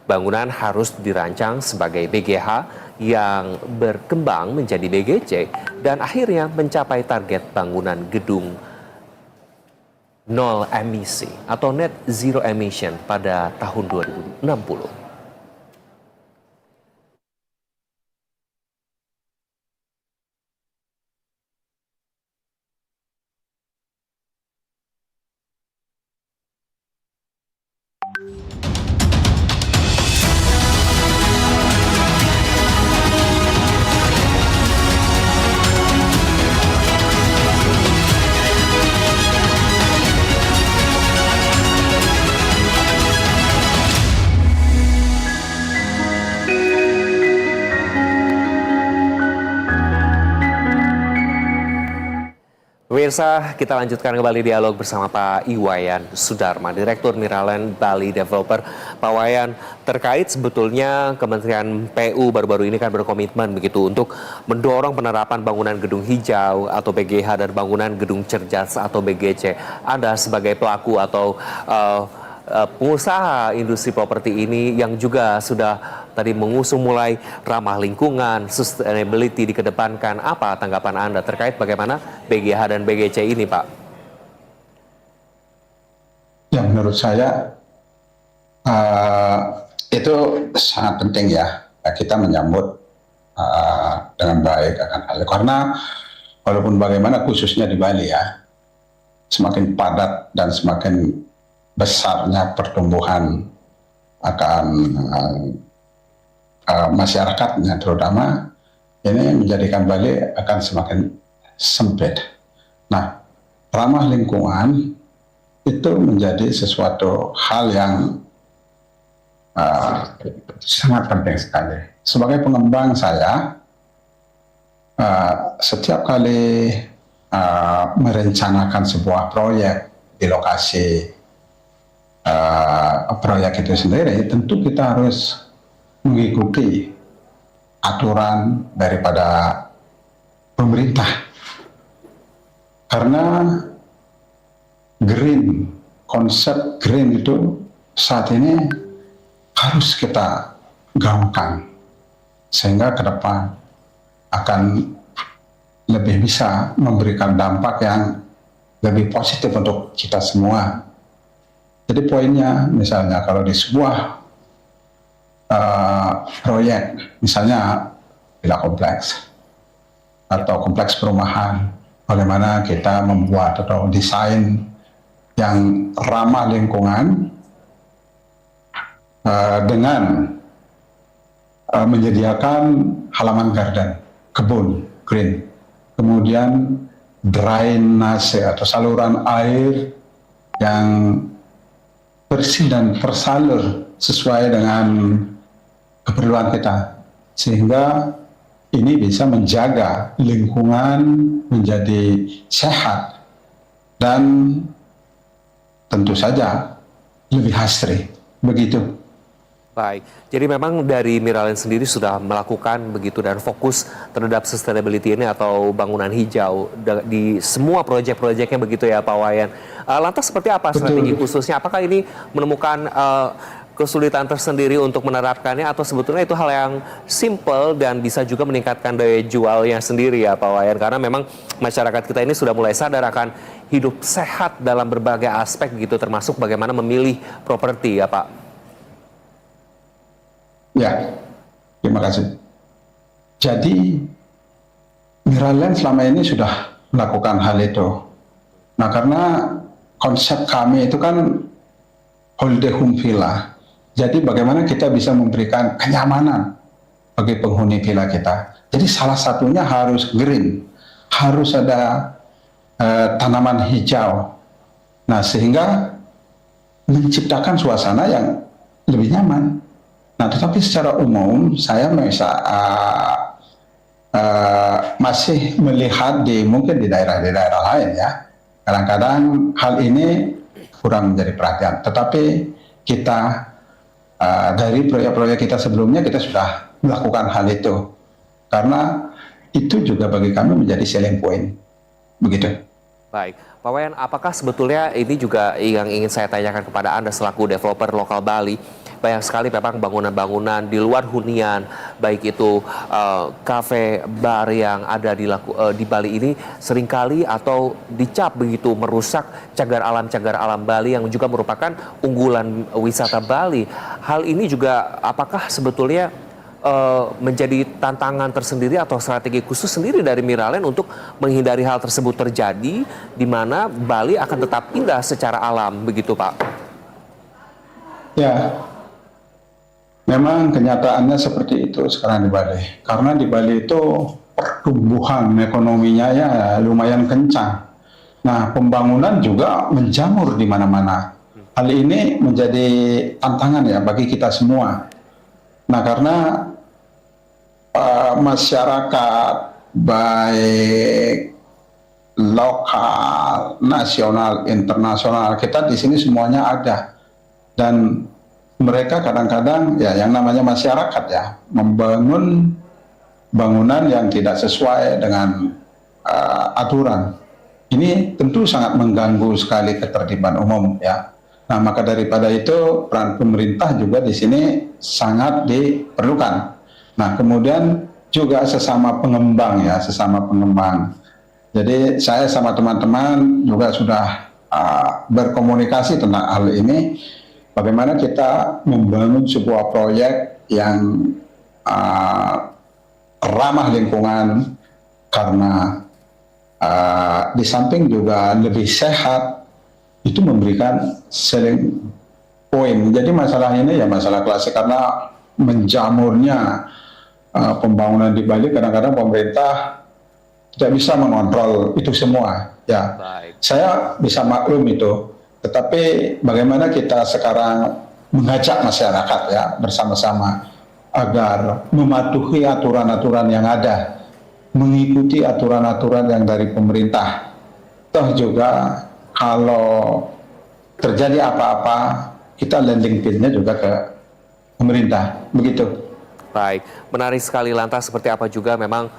Bangunan harus dirancang sebagai BGH yang berkembang menjadi BGC dan akhirnya mencapai target bangunan gedung nol emisi atau net zero emission pada tahun 2060. Pemirsa, kita lanjutkan kembali dialog bersama Pak Iwayan Sudarma, Direktur Miraland Bali Developer. Pak Wayan, terkait sebetulnya Kementerian PU baru-baru ini kan berkomitmen begitu untuk mendorong penerapan bangunan gedung hijau atau BGH dan bangunan gedung cerdas atau BGC. Anda sebagai pelaku atau pengusaha industri properti ini yang juga sudah tadi mengusung mulai ramah lingkungan, sustainability dikedepankan. Apa tanggapan Anda terkait bagaimana BGH dan BGC ini, Pak? Ya, menurut saya itu sangat penting ya. Kita menyambut dengan baik akan hal itu. Karena walaupun bagaimana khususnya di Bali ya, semakin padat dan semakin besarnya pertumbuhan akan masyarakatnya terutama, ini menjadikan Bali akan semakin sempit. Nah, ramah lingkungan itu menjadi sesuatu hal yang sangat penting sekali. Sebagai pengembang saya, setiap kali merencanakan sebuah proyek di lokasi proyek itu sendiri, tentu kita harus mengikuti aturan daripada pemerintah. Karena green, konsep green itu saat ini harus kita gaungkan sehingga ke depan akan lebih bisa memberikan dampak yang lebih positif untuk kita semua. Jadi poinnya, misalnya kalau di sebuah proyek, misalnya villa kompleks atau kompleks perumahan, bagaimana kita membuat atau desain yang ramah lingkungan dengan menyediakan halaman garden, kebun, green, kemudian drainase atau saluran air yang bersih dan tersalur sesuai dengan keperluan kita, sehingga ini bisa menjaga lingkungan menjadi sehat dan tentu saja lebih asri. Begitu. Baik, jadi memang dari Miraland sendiri sudah melakukan begitu dan fokus terhadap sustainability ini atau bangunan hijau di semua proyek-proyeknya begitu ya Pak Wayan. Lantas seperti apa strategi khususnya? Apakah ini menemukan kesulitan tersendiri untuk menerapkannya atau sebetulnya itu hal yang simple dan bisa juga meningkatkan daya jualnya sendiri ya Pak Wayan? Karena memang masyarakat kita ini sudah mulai sadar akan hidup sehat dalam berbagai aspek gitu, termasuk bagaimana memilih properti ya Pak. Ya, terima kasih. Jadi Miraland selama ini sudah melakukan hal itu. Nah, karena konsep kami itu kan holiday home villa. Jadi bagaimana kita bisa memberikan kenyamanan bagi penghuni villa kita. Jadi salah satunya harus green, harus ada tanaman hijau. Nah, sehingga menciptakan suasana yang lebih nyaman. Nah, tetapi secara umum saya masih melihat mungkin di daerah-daerah lain ya. Kadang-kadang hal ini kurang menjadi perhatian. Tetapi kita dari proyek-proyek kita sebelumnya kita sudah melakukan hal itu. Karena itu juga bagi kami menjadi selling point. Begitu. Baik, Pak Wayan, apakah sebetulnya ini juga yang ingin saya tanyakan kepada Anda selaku developer lokal Bali? Banyak sekali memang bangunan-bangunan di luar hunian, baik itu kafe, bar yang ada di Bali ini seringkali atau dicap begitu merusak cagar alam Bali yang juga merupakan unggulan wisata Bali. Hal ini juga apakah sebetulnya menjadi tantangan tersendiri atau strategi khusus sendiri dari Miraland untuk menghindari hal tersebut terjadi, di mana Bali akan tetap indah secara alam, begitu Pak? Ya, memang kenyataannya seperti itu sekarang di Bali. Karena di Bali itu pertumbuhan ekonominya ya lumayan kencang. Nah, pembangunan juga menjamur di mana-mana. Hal ini menjadi tantangan ya bagi kita semua. Nah, karena masyarakat baik lokal, nasional, internasional, kita di sini semuanya ada. Dan mereka kadang-kadang ya yang namanya masyarakat ya membangun bangunan yang tidak sesuai dengan aturan. Ini tentu sangat mengganggu sekali ketertiban umum ya. Nah, maka daripada itu peran pemerintah juga di sini sangat diperlukan. Nah, kemudian juga sesama pengembang ya, sesama pengembang. Jadi saya sama teman-teman juga sudah berkomunikasi tentang hal ini. Bagaimana kita membangun sebuah proyek yang ramah lingkungan karena di samping juga lebih sehat, itu memberikan selling point. Jadi masalah ini ya masalah klasik karena menjamurnya pembangunan di Bali, kadang-kadang pemerintah tidak bisa mengontrol itu semua. Ya, saya bisa maklum itu. Tetapi bagaimana kita sekarang mengajak masyarakat ya bersama-sama agar mematuhi aturan-aturan yang ada, mengikuti aturan-aturan yang dari pemerintah. Toh juga kalau terjadi apa-apa, kita landing pin-nya juga ke pemerintah, begitu. Baik, menarik sekali. Lantas seperti apa juga memang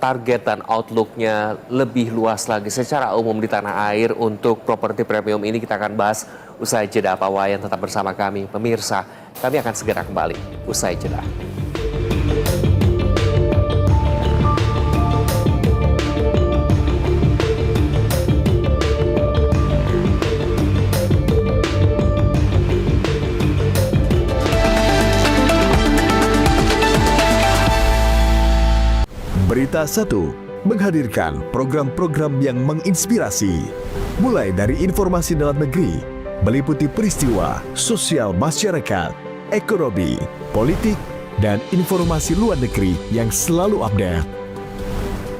target dan outlook-nya lebih luas lagi secara umum di tanah air untuk properti premium ini kita akan bahas usai jeda. Pak Wayan tetap bersama kami. Pemirsa, kami akan segera kembali usai jeda. Berita 1 menghadirkan program-program yang menginspirasi, mulai dari informasi dalam negeri, meliputi peristiwa sosial masyarakat, ekonomi, politik, dan informasi luar negeri yang selalu update.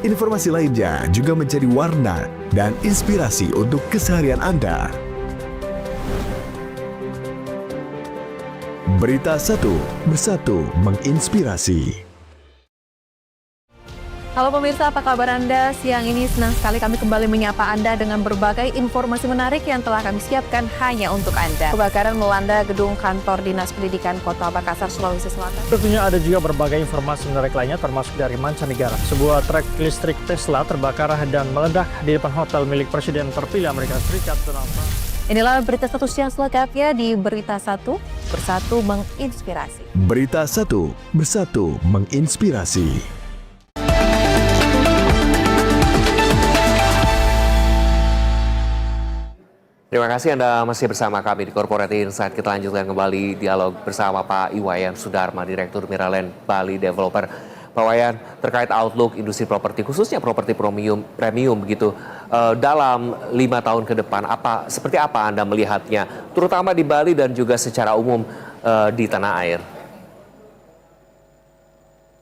Informasi lainnya juga menjadi warna dan inspirasi untuk keseharian Anda. Berita 1 bersatu menginspirasi. Halo pemirsa, apa kabar Anda? Siang ini senang sekali kami kembali menyapa Anda dengan berbagai informasi menarik yang telah kami siapkan hanya untuk Anda. Kebakaran melanda gedung kantor Dinas Pendidikan Kota Makassar, Sulawesi Selatan. Tentunya ada juga berbagai informasi menarik lainnya termasuk dari mancanegara. Sebuah truk listrik Tesla terbakar dan meledak di depan hotel milik Presiden terpilih Amerika Serikat Donald Trump. Inilah berita status yang selengkapnya di Berita 1. Bersatu menginspirasi. Berita 1, Bersatu menginspirasi. Terima kasih Anda masih bersama kami di Corporate Insight. Kita lanjutkan kembali dialog bersama Pak Iwayan Sudarma, Direktur Miraland Bali Developer. Pak Wayan, terkait outlook industri properti, khususnya properti premium begitu, dalam 5 tahun ke depan, seperti apa Anda melihatnya, terutama di Bali dan juga secara umum di tanah air?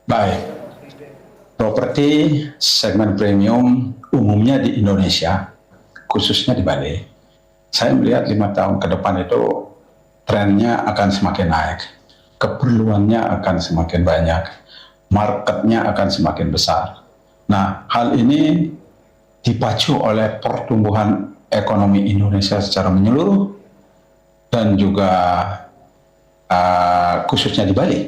Baik, properti segmen premium umumnya di Indonesia, khususnya di Bali, saya melihat 5 tahun ke depan itu trennya akan semakin naik, keperluannya akan semakin banyak, marketnya akan semakin besar. Nah, hal ini dipacu oleh pertumbuhan ekonomi Indonesia secara menyeluruh dan juga khususnya di Bali.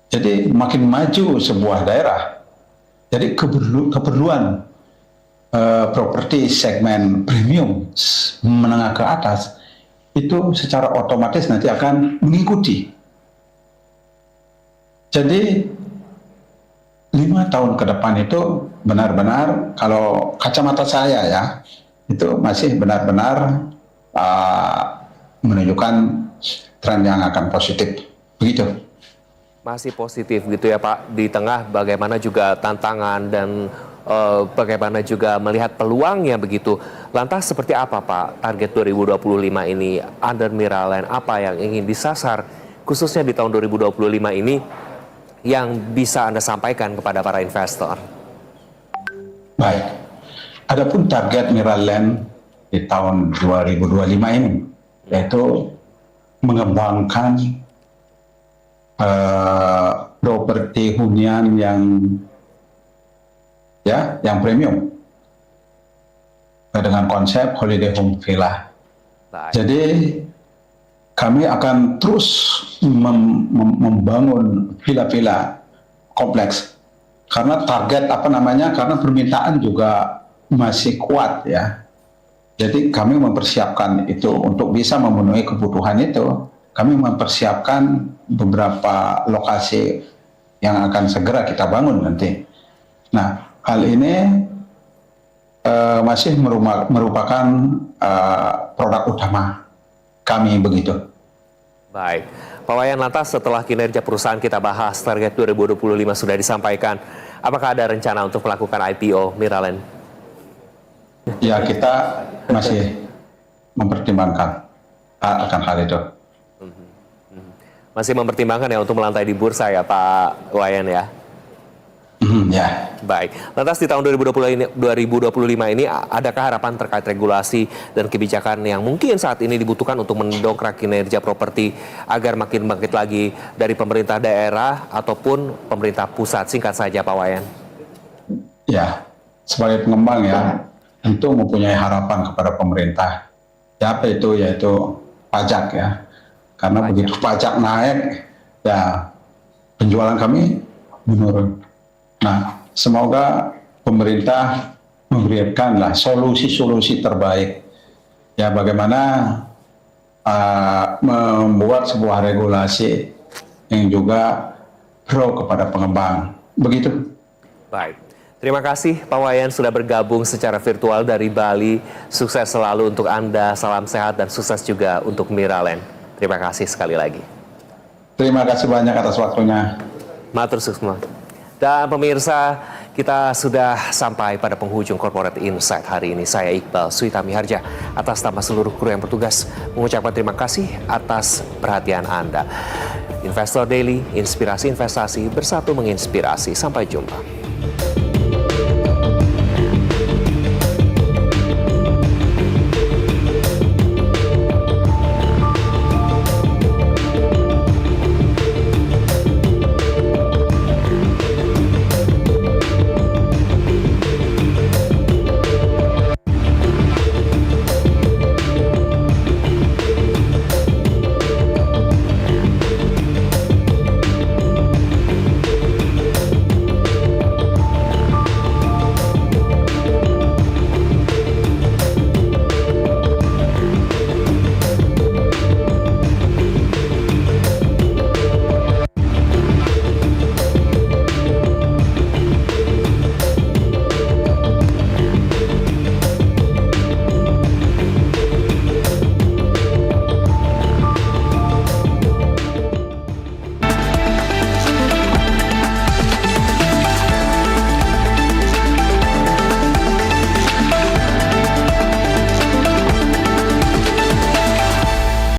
Jadi makin maju sebuah daerah, jadi keperluan properti segmen premium menengah ke atas itu secara otomatis nanti akan mengikuti. Jadi 5 tahun ke depan itu benar-benar, kalau kacamata saya ya, itu masih benar-benar menunjukkan tren yang akan positif, begitu. Masih positif gitu ya Pak, di tengah bagaimana juga tantangan dan bagaimana juga melihat peluangnya begitu. Lantas seperti apa Pak target 2025 ini under Miraland, apa yang ingin disasar khususnya di tahun 2025 ini yang bisa Anda sampaikan kepada para investor? Baik, adapun target Miraland di tahun 2025 ini yaitu mengembangkan properti hunian yang premium dengan konsep holiday home villa. Baik. Jadi kami akan terus membangun villa-villa kompleks karena karena permintaan juga masih kuat ya. Jadi kami mempersiapkan itu untuk bisa memenuhi kebutuhan itu. Kami mempersiapkan beberapa lokasi yang akan segera kita bangun nanti. Nah, hal ini masih merupakan produk utama kami begitu. Baik, Pak Wayan, lantas setelah kinerja perusahaan kita bahas, target 2025 sudah disampaikan, apakah ada rencana untuk melakukan IPO Miraland? Ya, kita masih mempertimbangkan akan hal itu. Masih mempertimbangkan ya untuk melantai di bursa ya Pak Wayan ya? Ya. Baik, lantas di tahun 2025 ini adakah harapan terkait regulasi dan kebijakan yang mungkin saat ini dibutuhkan untuk mendongkrak kinerja properti agar makin bangkit lagi dari pemerintah daerah ataupun pemerintah pusat? Singkat saja Pak Wayan. Ya, sebagai pengembang ya, tentu mempunyai harapan kepada pemerintah. Ya, apa itu? Yaitu pajak ya. Karena begitu pajak naik, ya penjualan kami menurun. Nah, semoga pemerintah memberikanlah solusi-solusi terbaik. Ya, bagaimana membuat sebuah regulasi yang juga pro kepada pengembang. Begitu. Baik. Terima kasih Pak Wayan sudah bergabung secara virtual dari Bali. Sukses selalu untuk Anda, salam sehat dan sukses juga untuk Miraland. Terima kasih sekali lagi. Terima kasih banyak atas waktunya. Matur suksma. Dan pemirsa, kita sudah sampai pada penghujung Corporate Insight hari ini. Saya Iqbal Suitami Harja, atas nama seluruh kru yang bertugas, mengucapkan terima kasih atas perhatian Anda. Investor Daily, inspirasi investasi, bersatu menginspirasi. Sampai jumpa.